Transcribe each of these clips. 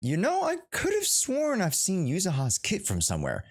You know, I could have sworn I've seen Yuzuha's kit from somewhere.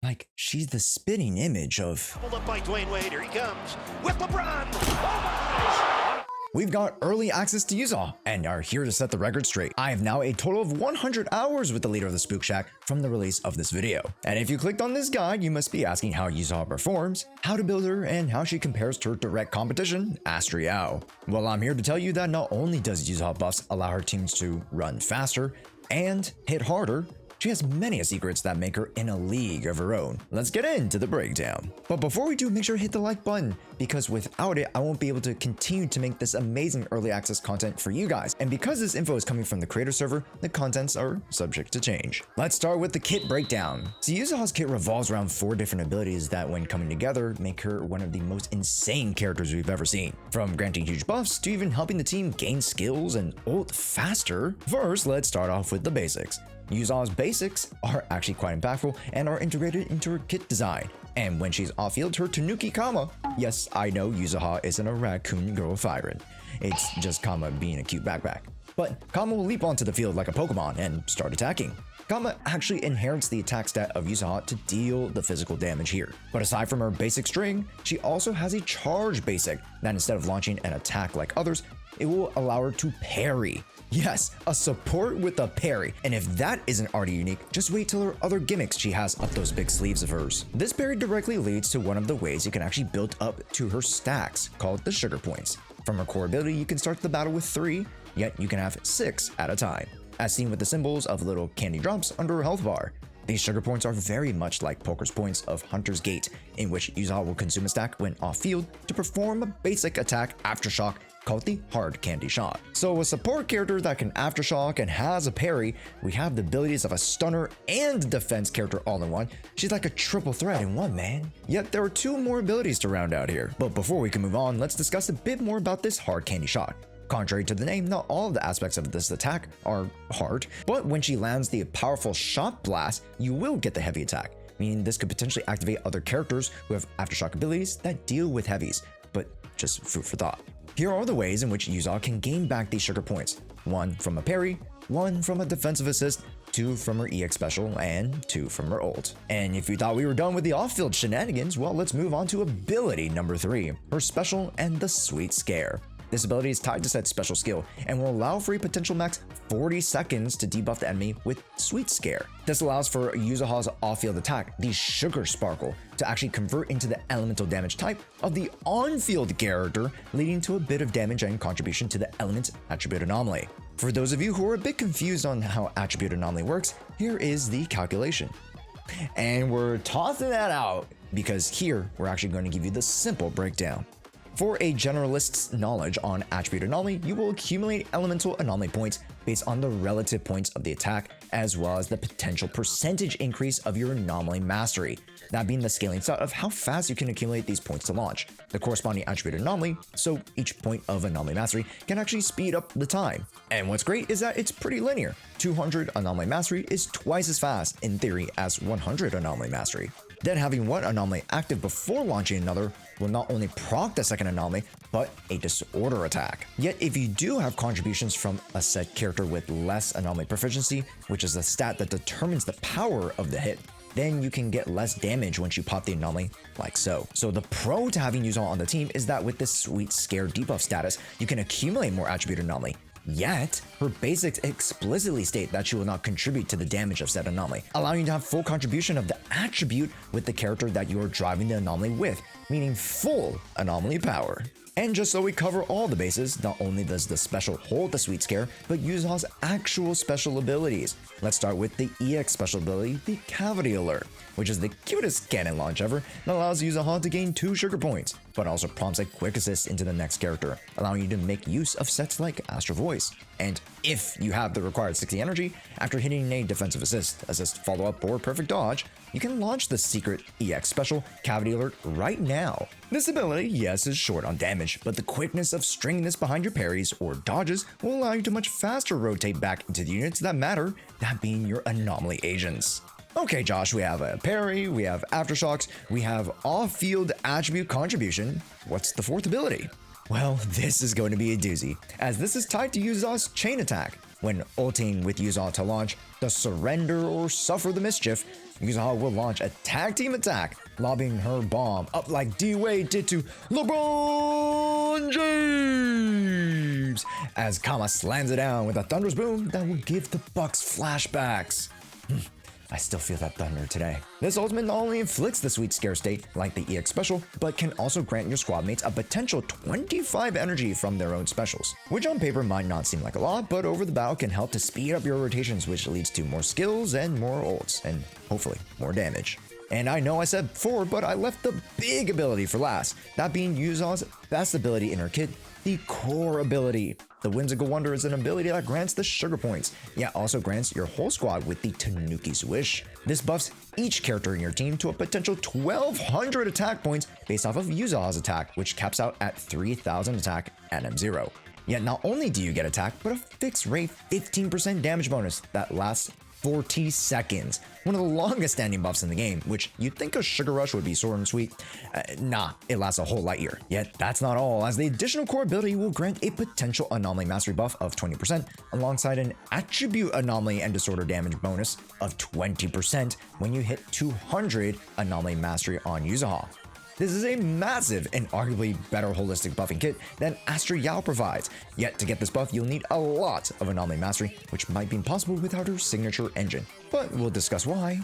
Like, she's the spitting image of... Pulled up by Dwayne Wade, here he comes with LeBron! Oh my! We've got early access to Yuzuha and are here to set the record straight. I have now a total of 100 hours with the leader of the Spook Shack from the release of this video. And if you clicked on this guide, you must be asking how Yuzuha performs, how to build her, and how she compares to her direct competition, Astriao. Well, I'm here to tell you that not only does Yuzuha buffs allow her teams to run faster and hit harder, she has many secrets that make her in a league of her own. Let's get into the breakdown. But before we do, make sure to hit the like button, because without it, I won't be able to continue to make this amazing early access content for you guys. And because this info is coming from the creator server, the contents are subject to change. Let's start with the kit breakdown. So Yuzuha's kit revolves around 4 different abilities that, when coming together, make her one of the most insane characters we've ever seen. From granting huge buffs to even helping the team gain skills and ult faster. First, let's start off with the basics. Yuzuha's basics are actually quite impactful and are integrated into her kit design. And when she's off-field, her Tanuki Kama. Yes, I know Yuzuha isn't a raccoon girl Firen. It's just Kama being a cute backpack. But Kama will leap onto the field like a Pokemon and start attacking. Kama actually inherits the attack stat of Yuzuha to deal the physical damage here. But aside from her basic string, she also has a charge basic that, instead of launching an attack like others, it will allow her to parry. Yes, a support with a parry. And if that isn't already unique, just wait till her other gimmicks she has up those big sleeves of hers. This parry directly leads to one of the ways you can actually build up to her stacks, called the sugar points. From her core ability, you can start the battle with 3, yet you can have 6 at a time, as seen with the symbols of little candy drops under her health bar. These sugar points are very much like Poker's points of Hunter's Gate, in which Yuzuha will consume a stack when off-field to perform a basic attack aftershock called the Hard Candy Shot. So a support character that can aftershock and has a parry, we have the abilities of a stunner and defense character all in one. She's like a triple threat in one, man. Yet there are 2 more abilities to round out here. But before we can move on, let's discuss a bit more about this Hard Candy Shot. Contrary to the name, not all of the aspects of this attack are hard, but when she lands the powerful Shot Blast, you will get the heavy attack, meaning this could potentially activate other characters who have aftershock abilities that deal with heavies, but just food for thought. Here are the ways in which Yuzuha can gain back these sugar points. 1 from a parry, 1 from a defensive assist, 2 from her EX special, and 2 from her ult. And if you thought we were done with the off-field shenanigans, well, let's move on to ability number 3, her special and the Sweet Scare. This ability is tied to said special skill and will allow for a potential max 40 seconds to debuff the enemy with Sweet Scare. This allows for Yuzuha's off-field attack, the Sugar Sparkle, to actually convert into the elemental damage type of the on-field character, leading to a bit of damage and contribution to the element attribute anomaly. For those of you who are a bit confused on how attribute anomaly works, here is the calculation. And we're tossing that out because here we're actually going to give you the simple breakdown. For a generalist's knowledge on attribute anomaly, you will accumulate elemental anomaly points based on the relative points of the attack, as well as the potential percentage increase of your anomaly mastery, that being the scaling stat of how fast you can accumulate these points to launch. The corresponding attribute anomaly, so each point of anomaly mastery, can actually speed up the time. And what's great is that it's pretty linear. 200 anomaly mastery is twice as fast, in theory, as 100 anomaly mastery. Then having one anomaly active before launching another will not only proc the second anomaly, but a disorder attack. Yet if you do have contributions from a set character with less anomaly proficiency, which is a stat that determines the power of the hit, then you can get less damage once you pop the anomaly, like so. So the pro to having Yuzuha on the team is that with this Sweet Scare debuff status, you can accumulate more attribute anomaly. Yet, her basics explicitly state that she will not contribute to the damage of said anomaly, allowing you to have full contribution of the attribute with the character that you are driving the anomaly with, meaning full anomaly power. And just so we cover all the bases, not only does the special hold the Sweet Scare, but Yuzuha's actual special abilities. Let's start with the EX special ability, the Cavity Alert, which is the cutest cannon launch ever that allows Yuzuha to gain 2 sugar points, but also prompts a quick assist into the next character, allowing you to make use of sets like Astral Voice. And if you have the required 60 energy, after hitting a defensive assist follow-up, or perfect dodge, you can launch the secret EX special Cavity Alert right now. This ability, yes, is short on damage, but the quickness of stringing this behind your parries or dodges will allow you to much faster rotate back into the units that matter, that being your anomaly agents. Okay, Josh, we have a parry, we have aftershocks, we have off-field attribute contribution. What's the 4th ability? Well, this is going to be a doozy, as this is tied to Yuzuha's chain attack. When ulting with Yuzuha to launch the Surrender or Suffer the Mischief, Yuzuha will launch a tag team attack, lobbing her bomb up like D-Wade did to LeBron James, as Kama slams it down with a thunderous boom that will give the Bucks flashbacks. I still feel that thunder today. This ultimate not only inflicts the sweet scare state like the EX special, but can also grant your squad mates a potential 25 energy from their own specials, which on paper might not seem like a lot, but over the battle can help to speed up your rotations, which leads to more skills and more ults, and hopefully more damage. And I know I said before, but I left the big ability for last, that being Yuzuha's best ability in her kit, the Core ability. The Whimsical Wonder is an ability that grants the sugar points, yet also grants your whole squad with the Tanuki's Wish. This buffs each character in your team to a potential 1200 attack points based off of Yuzuha's attack, which caps out at 3000 attack at M0. Yet not only do you get attack, but a fixed rate 15% damage bonus that lasts 40 seconds. One of the longest standing buffs in the game, which you'd think a Sugar Rush would be short and sweet. Nah, it lasts a whole light year. Yet that's not all, as the additional core ability will grant a potential Anomaly Mastery buff of 20%, alongside an Attribute Anomaly and Disorder damage bonus of 20% when you hit 200 Anomaly Mastery on Yuzuha. This is a massive and arguably better holistic buffing kit than Astra Yao provides, yet to get this buff you'll need a lot of Anomaly Mastery, which might be impossible without her signature engine, but we'll discuss why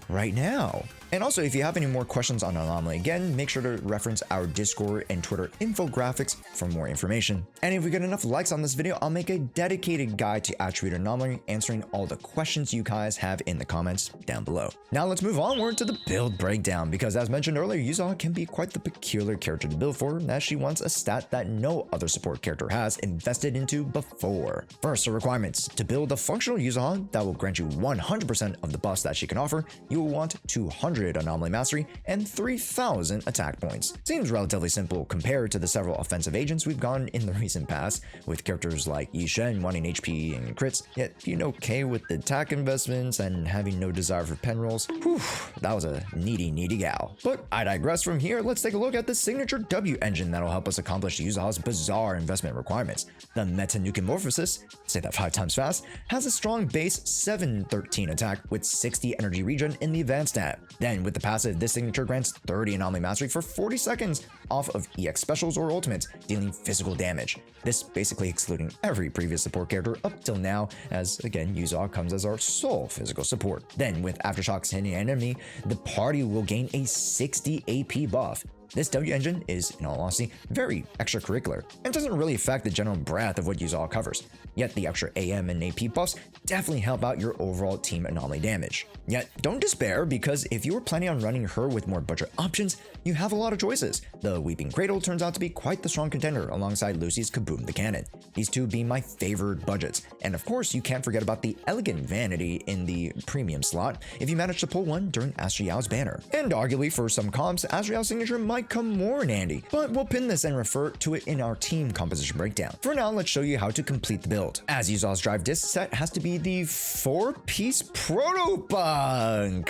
right now. And also, if you have any more questions on Anomaly, again, make sure to reference our Discord and Twitter infographics for more information. And if we get enough likes on this video, I'll make a dedicated guide to Attribute Anomaly, answering all the questions you guys have in the comments down below. Now let's move onward to the build breakdown, because as mentioned earlier, Yuzuha can be quite the peculiar character to build for, as she wants a stat that no other support character has invested into before. First, the requirements. To build a functional Yuzuha that will grant you 100% of the buffs that she can offer, you will want 200 Anomaly Mastery and 3000 attack points. Seems relatively simple compared to the several offensive agents we've gotten in the recent past, with characters like Jshoea wanting HP and crits, yet being okay with the attack investments and having no desire for pen rolls. Whew, that was a needy gal. But I digress. From here, let's take a look at the signature W engine that'll help us accomplish Yuzuha's bizarre investment requirements. The Metanucomorphosis, say that 5 times fast, has a strong base 713 attack with 60 energy regen in the advanced stat. Then with the passive, this signature grants 30 Anomaly Mastery for 40 seconds off of EX specials or ultimates, dealing physical damage. This basically excluding every previous support character up till now, as again, Yuzuha comes as our sole physical support. Then with Aftershocks hitting an enemy, the party will gain a 60 AP buff. This W engine is, in all honesty, very extracurricular and doesn't really affect the general breadth of what Yuzuha covers. Yet the extra AM and AP buffs definitely help out your overall team anomaly damage. Yet don't despair, because if you were planning on running her with more budget options, you have a lot of choices. The Weeping Cradle turns out to be quite the strong contender alongside Lucy's Kaboom the Cannon, these two being my favorite budgets. And of course, you can't forget about the Elegant Vanity in the premium slot if you manage to pull one during Astra Yao's banner. And arguably for some comps, Astra Yao's signature might come more in handy, but we'll pin this and refer to it in our team composition breakdown. For now, let's show you how to complete the build. As Yuzuha's drive disc set has to be the 4-piece Protopunk.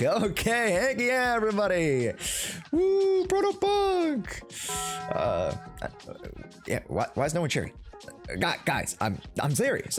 Okay, heck yeah, everybody. Woo, Protopunk. Yeah, why is no one cheering? Guys, I'm serious.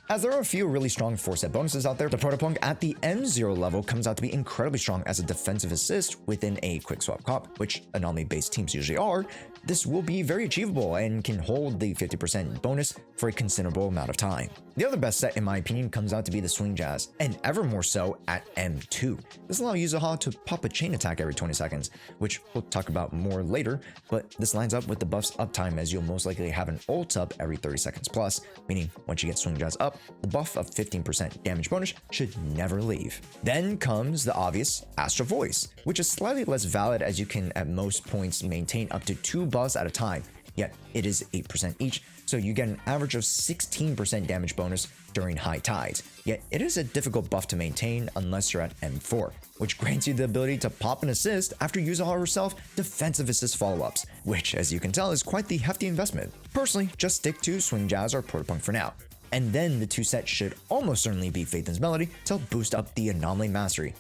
As there are a few really strong 4-set bonuses out there, the Protopunk at the M0 level comes out to be incredibly strong as a defensive assist within a quick swap comp, which anomaly-based teams usually are. This will be very achievable and can hold the 50% bonus for a considerable amount of time. The other best set, in my opinion, comes out to be the Swing Jazz, and ever more so at M2. This allows Yuzuha to pop a chain attack every 20 seconds, which we'll talk about more later, but this lines up with the buff's uptime, as you'll most likely have an ult up every 30 seconds plus, meaning once you get Swing Jazz up, the buff of 15% damage bonus should never leave. Then comes the obvious Astra Voice, which is slightly less valid as you can at most points maintain up to 2 buffs at a time, yet it is 8% each, so you get an average of 16% damage bonus during high tides. Yet it is a difficult buff to maintain unless you're at M4, which grants you the ability to pop an assist after Yuzuha herself defensive assist follow-ups, which as you can tell is quite the hefty investment. Personally, just stick to Swing Jazz or Protopunk for now. And then the 2 sets should almost certainly be Phaeton's Melody to help boost up the Anomaly Mastery.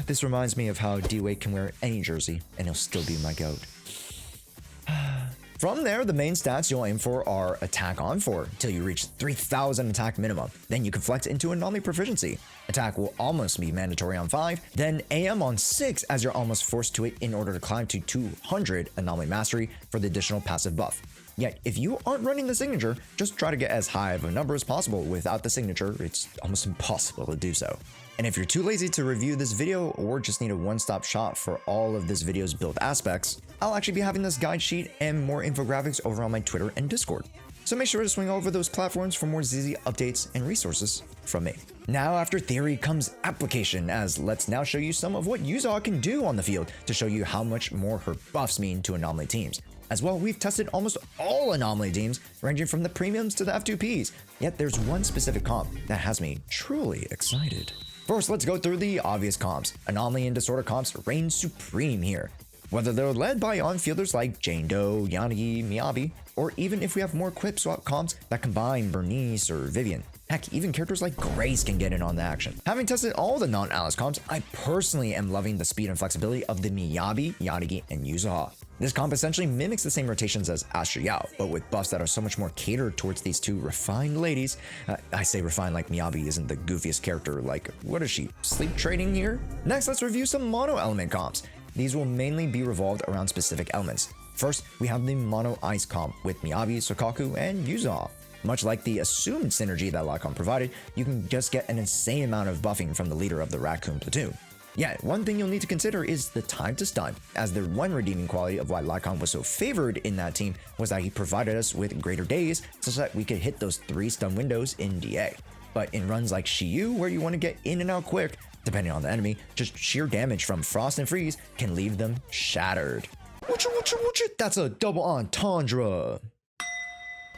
This reminds me of how D-Wade can wear any jersey and he'll still be my GOAT. From there, the main stats you'll aim for are attack on 4 till you reach 3000 attack minimum. Then you can flex into anomaly proficiency. Attack will almost be mandatory on 5, then AM on 6 as you're almost forced to it in order to climb to 200 anomaly mastery for the additional passive buff. Yet, if you aren't running the signature, just try to get as high of a number as possible. Without the signature, it's almost impossible to do so. And if you're too lazy to review this video or just need a one-stop shop for all of this video's build aspects, I'll actually be having this guide sheet and more infographics over on my Twitter and Discord. So make sure to swing over those platforms for more ZZ updates and resources from me. Now after theory comes application, as let's now show you some of what Yuzuha can do on the field to show you how much more her buffs mean to anomaly teams. As well, we've tested almost all anomaly teams, ranging from the premiums to the F2Ps, yet there's one specific comp that has me truly excited. First, let's go through the obvious comps. Anomaly and disorder comps reign supreme here. Whether they're led by on-fielders like Jane Doe, Yanagi, Miyabi, or even if we have more quip swap comps that combine Bernice or Vivian. Heck, even characters like Grace can get in on the action. Having tested all the non-Alice comps, I personally am loving the speed and flexibility of the Miyabi, Yanagi, and Yuzuha. This comp essentially mimics the same rotations as Sjhoea, but with buffs that are so much more catered towards these two refined ladies. I say refined like Miyabi isn't the goofiest character, like, what is she, sleep trading here? Next, let's review some mono element comps. These will mainly be revolved around specific elements. First, we have the mono ice comp with Miyabi, Sokaku, and Yuzuha. Much like the assumed synergy that Lycon provided, you can just get an insane amount of buffing from the leader of the Raccoon platoon. Yet, one thing you'll need to consider is the time to stun, as the one redeeming quality of why Lycon was so favored in that team was that he provided us with greater days such that we could hit those 3 stun windows in DA. But in runs like Shiyu, where you want to get in and out quick, depending on the enemy, just sheer damage from Frost and Freeze can leave them shattered. That's a double entendre.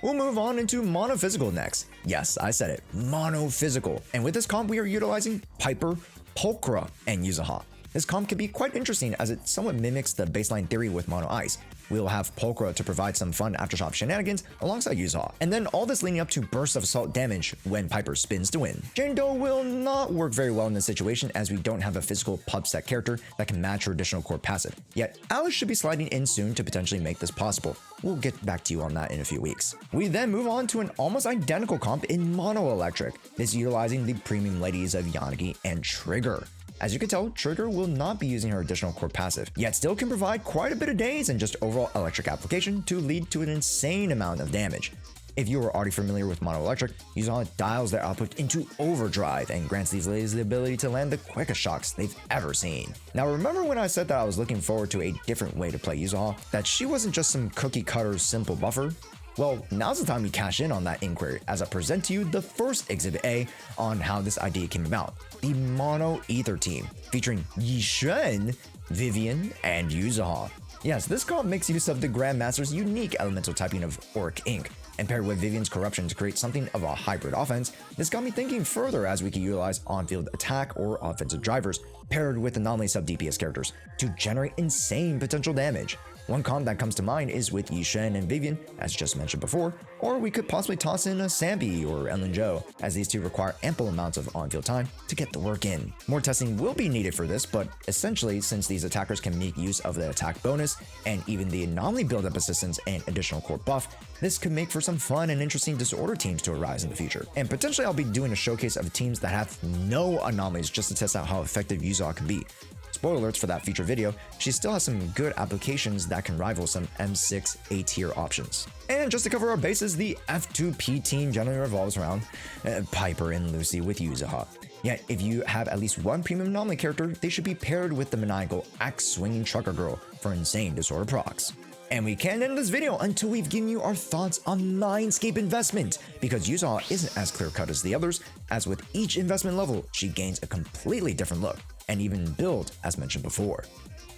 We'll move on into monophysical next. Yes, I said it, monophysical. And with this comp, we are utilizing Piper, Pulchra, and Yuzuha. This comp can be quite interesting as it somewhat mimics the baseline theory with mono ice. We'll have Pulchra to provide some fun aftershock shenanigans alongside Yuzuha, and then all this leading up to bursts of assault damage when Piper spins to win. Jane Doe will not work very well in this situation as we don't have a physical pub set character that can match her additional core passive, yet Alice should be sliding in soon to potentially make this possible. We'll get back to you on that in a few weeks. We then move on to an almost identical comp in mono electric, this utilizing the premium ladies of Yanagi and Trigger. As you can tell, Trigger will not be using her additional core passive, yet still can provide quite a bit of days and just overall electric application to lead to an insane amount of damage. If you are already familiar with mono electric, Yuzuha dials their output into overdrive and grants these ladies the ability to land the quickest shocks they've ever seen. Now remember when I said that I was looking forward to a different way to play Yuzuha, that she wasn't just some cookie cutter simple buffer? Well, now's the time we cash in on that inquiry as I present to you the first Exhibit A on how this idea came about. The Mono Ether team, featuring Jshoea, Vivian, and Yuzuha. Yes, this comp makes use of the Grandmaster's unique elemental typing of Auric Ink, and paired with Vivian's corruption to create something of a hybrid offense. This got me thinking further as we could utilize on-field attack or offensive drivers, paired with anomaly sub-DPS characters, to generate insane potential damage. One comp that comes to mind is with Yishen and Vivian, as just mentioned before, or we could possibly toss in a Sambi or Ellen Jo, as these two require ample amounts of on-field time to get the work in. More testing will be needed for this, but essentially, since these attackers can make use of the attack bonus, and even the anomaly build-up assistance and additional core buff, this could make for some fun and interesting disorder teams to arise in the future. And potentially I'll be doing a showcase of teams that have no anomalies just to test out how effective Yuzuha can be. Spoiler alerts for that future video, she still has some good applications that can rival some M6 A-tier options. And just to cover our bases, the F2P team generally revolves around Piper and Lucy with Yuzuha. Yet, if you have at least one premium anomaly character, they should be paired with the maniacal axe-swinging trucker girl for insane disorder procs. And we can't end this video until we've given you our thoughts on Mindscape investment, because Yuzuha isn't as clear-cut as the others, as with each investment level, she gains a completely different look, and even build as mentioned before.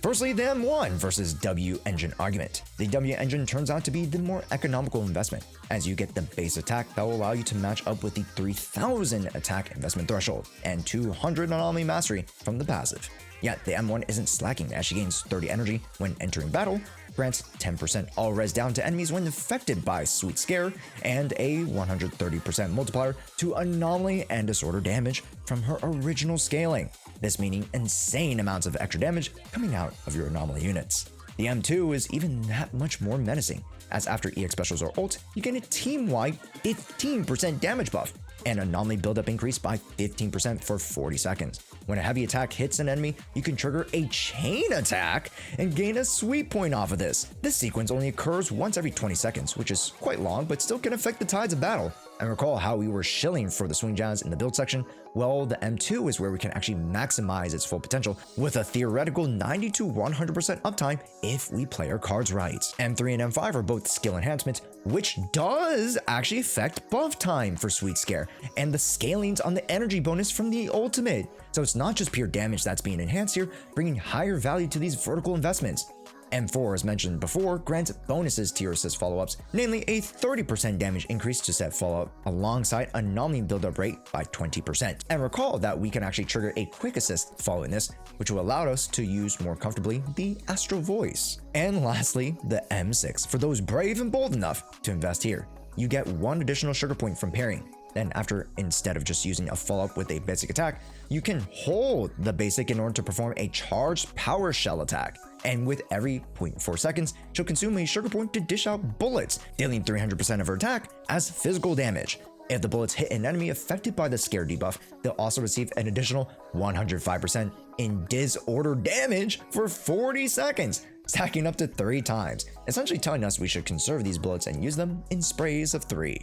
Firstly, the M1 versus WEngine argument. The WEngine turns out to be the more economical investment, as you get the base attack that will allow you to match up with the 3000 attack investment threshold, and 200 anomaly mastery from the passive. Yet the M1 isn't slacking as she gains 30 energy when entering battle, grants 10% all res down to enemies when affected by Sweet Scare, and a 130% multiplier to anomaly and disorder damage from her original scaling. This meaning insane amounts of extra damage coming out of your anomaly units. The M2 is even that much more menacing, as after EX specials or ult, you get a team-wide 15% damage buff, and anomaly buildup increase by 15% for 40 seconds. When a heavy attack hits an enemy, you can trigger a chain attack and gain a sweep point off of this. This sequence only occurs once every 20 seconds, which is quite long, but still can affect the tides of battle. And recall how we were shilling for the swing jazz in the build section? Well, the M2 is where we can actually maximize its full potential with a theoretical 90 to 100% uptime if we play our cards right. M3 and M5 are both skill enhancements, which does actually affect buff time for Sweet Scare, and the scalings on the energy bonus from the ultimate. So it's not just pure damage that's being enhanced here, bringing higher value to these vertical investments. M4, as mentioned before, grants bonuses to your assist follow-ups, namely a 30% damage increase to set follow-up alongside anomaly build-up rate by 20%. And recall that we can actually trigger a quick assist following this, which will allow us to use more comfortably the Astral Voice. And lastly, the M6, for those brave and bold enough to invest here. You get 1 additional sugar point from pairing. Then instead of just using a follow-up with a basic attack, you can hold the basic in order to perform a charged power shell attack. And with every 0.4 seconds, she'll consume a sugar point to dish out bullets, dealing 300% of her attack as physical damage. If the bullets hit an enemy affected by the scare debuff, they'll also receive an additional 105% in disorder damage for 40 seconds, stacking up to 3 times, essentially telling us we should conserve these bullets and use them in sprays of 3.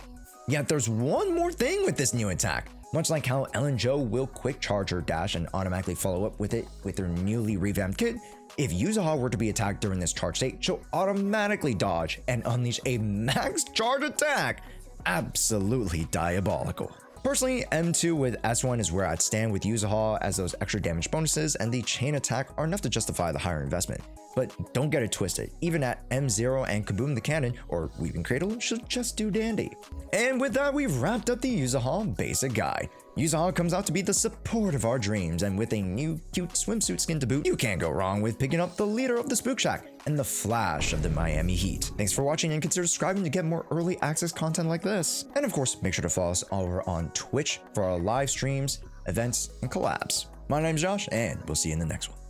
Yet there's one more thing with this new attack. Much like how Ellen Jo will quick charge her dash and automatically follow up with it with her newly revamped kit, if Yuzuha were to be attacked during this charge state, she'll automatically dodge and unleash a max charge attack. Absolutely diabolical. Personally, M2 with S1 is where I'd stand with Yuzuha, as those extra damage bonuses and the chain attack are enough to justify the higher investment. But don't get it twisted, even at M0 and Kaboom the Cannon or Weeping Cradle should just do dandy. And with that, we've wrapped up the Yuzuha basic guide. Yuzuha comes out to be the support of our dreams, and with a new cute swimsuit skin to boot, you can't go wrong with picking up the leader of the Spook Shack and the Flash of the Miami Heat. Thanks for watching, and consider subscribing to get more early access content like this. And of course, make sure to follow us over on Twitch for our live streams, events, and collabs. My name's Josh, and we'll see you in the next one.